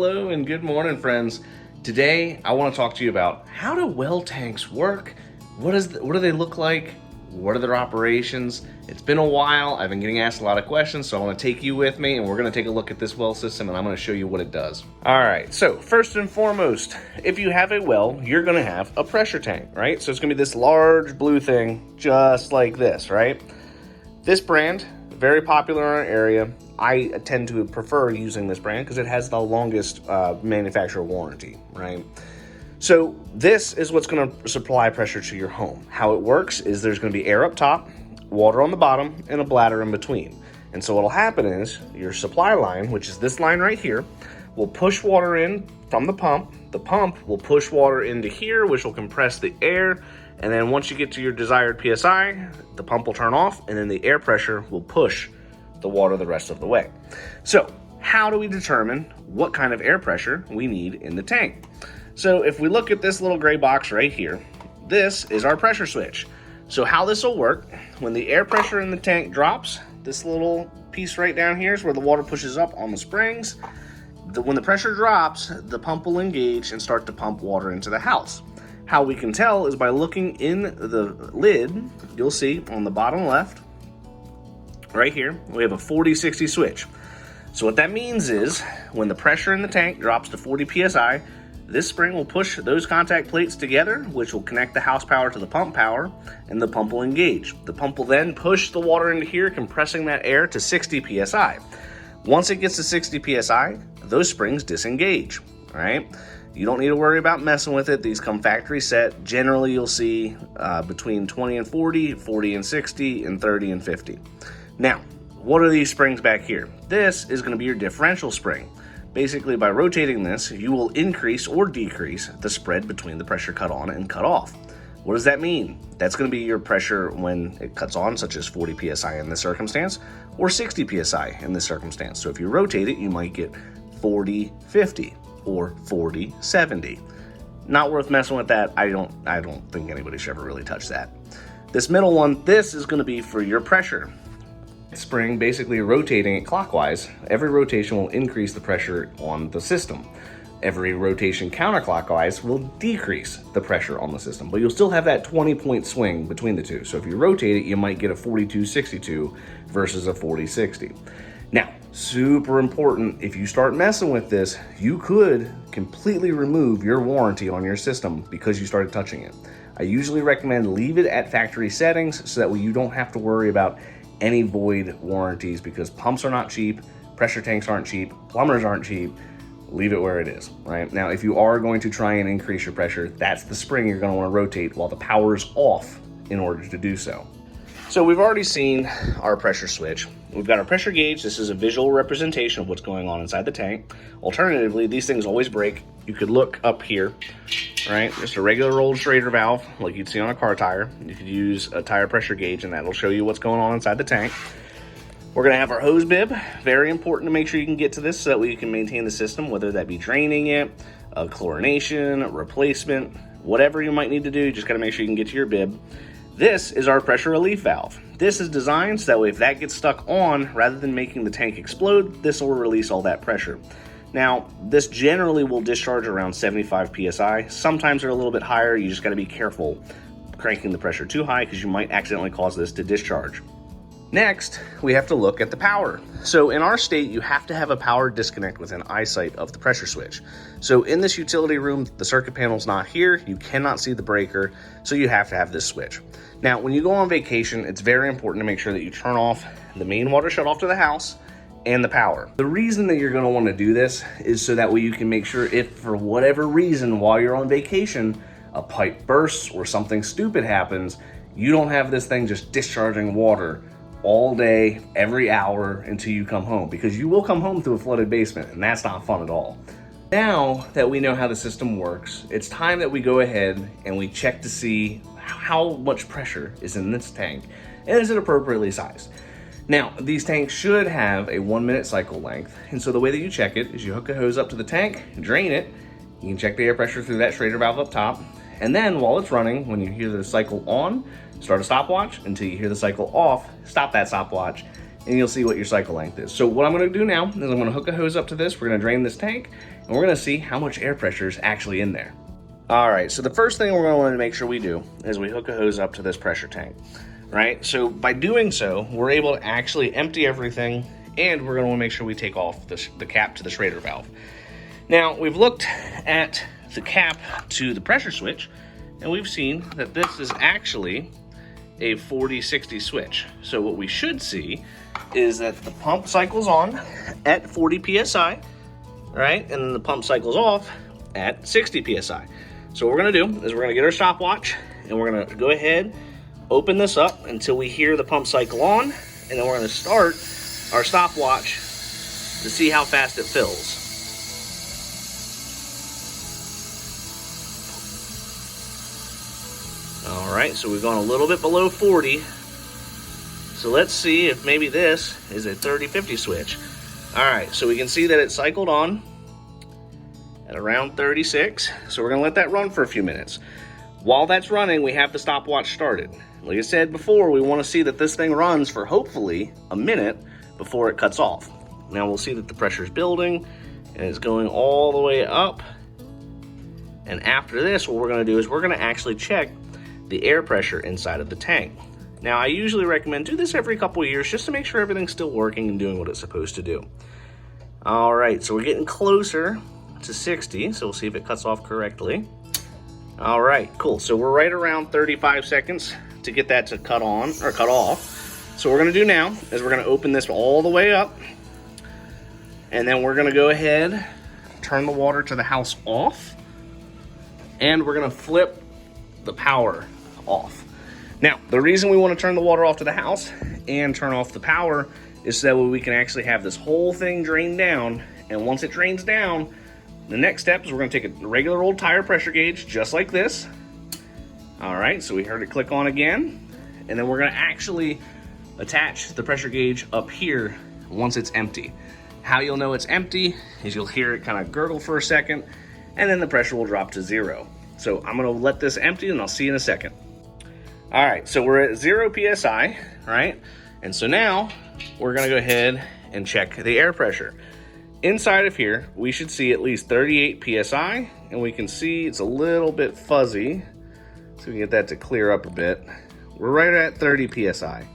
Hello and good morning, friends. Today I want to talk to you about how do well tanks work? What do they look like? What are their operations? It's been a while. I've been getting asked a lot of questions, so I want to take you with me and we're going to take a look at this well system and I'm going to show you what it does. All right, so first and foremost, if you have a well, you're going to have a pressure tank, right? So it's going to be this large blue thing just like this, right? This brand, very popular in our area. I tend to prefer using this brand because it has the longest manufacturer warranty, right? So this is what's going to supply pressure to your home. How it works is there's going to be air up top, water on the bottom, and a bladder in between. And so what'll happen is your supply line, which is this line right here, will push water in from the pump. The pump will push water into here, which will compress the air. And then once you get to your desired PSI, the pump will turn off and then the air pressure will push the water the rest of the way. So how do we determine what kind of air pressure we need in the tank? So if we look at this little gray box right here, this is our pressure switch. So how this will work, when the air pressure in the tank drops, this little piece right down here is where the water pushes up on the springs. When the pressure drops, the pump will engage and start to pump water into the house. How we can tell is by looking in the lid. You'll see on the bottom left, right here, we have a 40-60 switch. So what that means is when the pressure in the tank drops to 40 PSI, this spring will push those contact plates together, which will connect the house power to the pump power, and the pump will engage. The pump will then push the water into here, compressing that air to 60 PSI. Once it gets to 60 PSI, those springs disengage, all right? You don't need to worry about messing with it. These come factory set. Generally, you'll see between 20 and 40, 40 and 60, and 30 and 50. Now, what are these springs back here? This is going to be your differential spring. Basically, by rotating this, you will increase or decrease the spread between the pressure cut on and cut off. What does that mean? That's going to be your pressure when it cuts on, such as 40 PSI in this circumstance, or 60 PSI in this circumstance. So if you rotate it, you might get 40, 50, or 40, 70. Not worth messing with that. I don't think anybody should ever really touch that. This middle one, this is going to be for your pressure. Spring basically rotating it clockwise. Every rotation will increase the pressure on the system. Every rotation counterclockwise will decrease the pressure on the system, but you'll still have that 20-point swing between the two. So if you rotate it, you might get a 42-62 versus a 40-60. Now, super important, if you start messing with this, you could completely remove your warranty on your system because you started touching it. I usually recommend leave it at factory settings so that way you don't have to worry about any void warranties, because pumps are not cheap, pressure tanks aren't cheap, plumbers aren't cheap. Leave it where it is, right? Now, if you are going to try and increase your pressure, that's the spring you're going to want to rotate while the power's off in order to do so. So we've already seen our pressure switch. We've got our pressure gauge. This is a visual representation of what's going on inside the tank. Alternatively, these things always break. You could look up here, right? Just a regular old Schrader valve like you'd see on a car tire. You could use a tire pressure gauge and that'll show you what's going on inside the tank. We're going to have our hose bib. Very important to make sure you can get to this so that way you can maintain the system, whether that be draining it, chlorination, replacement, whatever you might need to do. You just got to make sure you can get to your bib. This is our pressure relief valve. This is designed so that way if that gets stuck on, rather than making the tank explode, this will release all that pressure. Now, this generally will discharge around 75 PSI. Sometimes they're a little bit higher. You just got to be careful cranking the pressure too high because you might accidentally cause this to discharge. Next, we have to look at the power. So in our state, you have to have a power disconnect within eyesight of the pressure switch. So in this utility room, the circuit panel's not here. You cannot see the breaker, so you have to have this switch. Now, when you go on vacation, it's very important to make sure that you turn off the main water shutoff to the house and the power. The reason that you're going to want to do this is so that way you can make sure if for whatever reason while you're on vacation, a pipe bursts or something stupid happens, you don't have this thing just discharging water all day, every hour until you come home, because you will come home to a flooded basement and that's not fun at all. Now that we know how the system works, it's time that we go ahead and we check to see how much pressure is in this tank and is it appropriately sized. Now, these tanks should have a 1-minute cycle length, and so the way that you check it is you hook a hose up to the tank, drain it, you can check the air pressure through that Schrader valve up top, and then while it's running, when you hear the cycle on, start a stopwatch until you hear the cycle off, stop that stopwatch, and you'll see what your cycle length is. So what I'm gonna do now is I'm gonna hook a hose up to this, we're gonna drain this tank, and we're gonna see how much air pressure is actually in there. All right, so the first thing we're gonna wanna make sure we do is we hook a hose up to this pressure tank, right? So by doing so, we're able to actually empty everything, and we're gonna wanna make sure we take off the cap to the Schrader valve. Now, we've looked at the cap to the pressure switch, and we've seen that this is actually a 40-60 switch. So what we should see is that the pump cycles on at 40 PSI, right? And then the pump cycles off at 60 PSI. So what we're gonna do is we're gonna get our stopwatch and we're gonna go ahead, open this up until we hear the pump cycle on, and then we're gonna start our stopwatch to see how fast it fills. All right, so we've gone a little bit below 40. So let's see if maybe this is a 30-50 switch. All right, so we can see that it cycled on at around 36. So we're gonna let that run for a few minutes. While that's running, we have the stopwatch started. Like I said before, we wanna see that this thing runs for hopefully a minute before it cuts off. Now we'll see that the pressure is building and it's going all the way up. And after this, what we're gonna do is we're gonna actually check the air pressure inside of the tank. Now, I usually recommend do this every couple of years just to make sure everything's still working and doing what it's supposed to do. All right, so we're getting closer to 60, so we'll see if it cuts off correctly. All right, cool. So we're right around 35 seconds to get that to cut on or cut off. So what we're gonna do now is we're gonna open this all the way up, and then we're gonna go ahead, turn the water to the house off, and we're gonna flip the power off. Now, the reason we want to turn the water off to the house and turn off the power is so that way we can actually have this whole thing drain down. And once it drains down, the next step is we're going to take a regular old tire pressure gauge, just like this. All right, so we heard it click on again. And then we're going to actually attach the pressure gauge up here once it's empty. How you'll know it's empty is you'll hear it kind of gurgle for a second, and then the pressure will drop to 0. So I'm gonna let this empty and I'll see you in a second. All right, so we're at 0 PSI, right? And so now we're gonna go ahead and check the air pressure. Inside of here, we should see at least 38 PSI, and we can see it's a little bit fuzzy. So we can get that to clear up a bit. We're right at 30 PSI.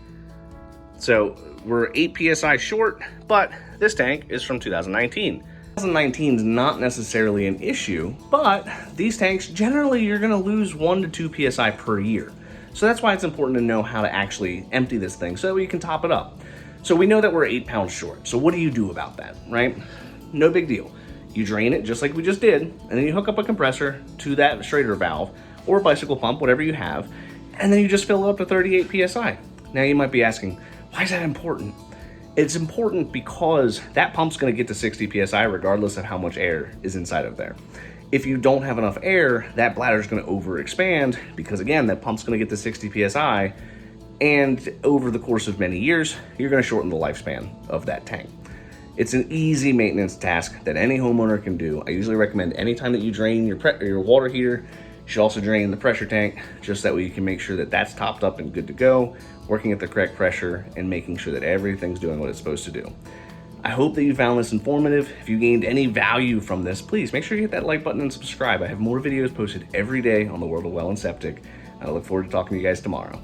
So we're 8 PSI short, but this tank is from 2019. 2019 is not necessarily an issue, but these tanks, generally you're gonna lose 1 to 2 PSI per year. So that's why it's important to know how to actually empty this thing so that we can top it up. So we know that we're 8 pounds short. So what do you do about that, right? No big deal. You drain it just like we just did, and then you hook up a compressor to that Schrader valve or a bicycle pump, whatever you have, and then you just fill it up to 38 PSI. Now you might be asking, why is that important? It's important because that pump's gonna get to 60 PSI regardless of how much air is inside of there. If you don't have enough air, that bladder's gonna overexpand because again, that pump's gonna get to 60 PSI, and over the course of many years, you're gonna shorten the lifespan of that tank. It's an easy maintenance task that any homeowner can do. I usually recommend anytime that you drain your water heater, you should also drain the pressure tank, just that way you can make sure that that's topped up and good to go, working at the correct pressure and making sure that everything's doing what it's supposed to do. I hope that you found this informative. If you gained any value from this, please make sure you hit that like button and subscribe. I have more videos posted every day on the world of well and septic. I look forward to talking to you guys tomorrow.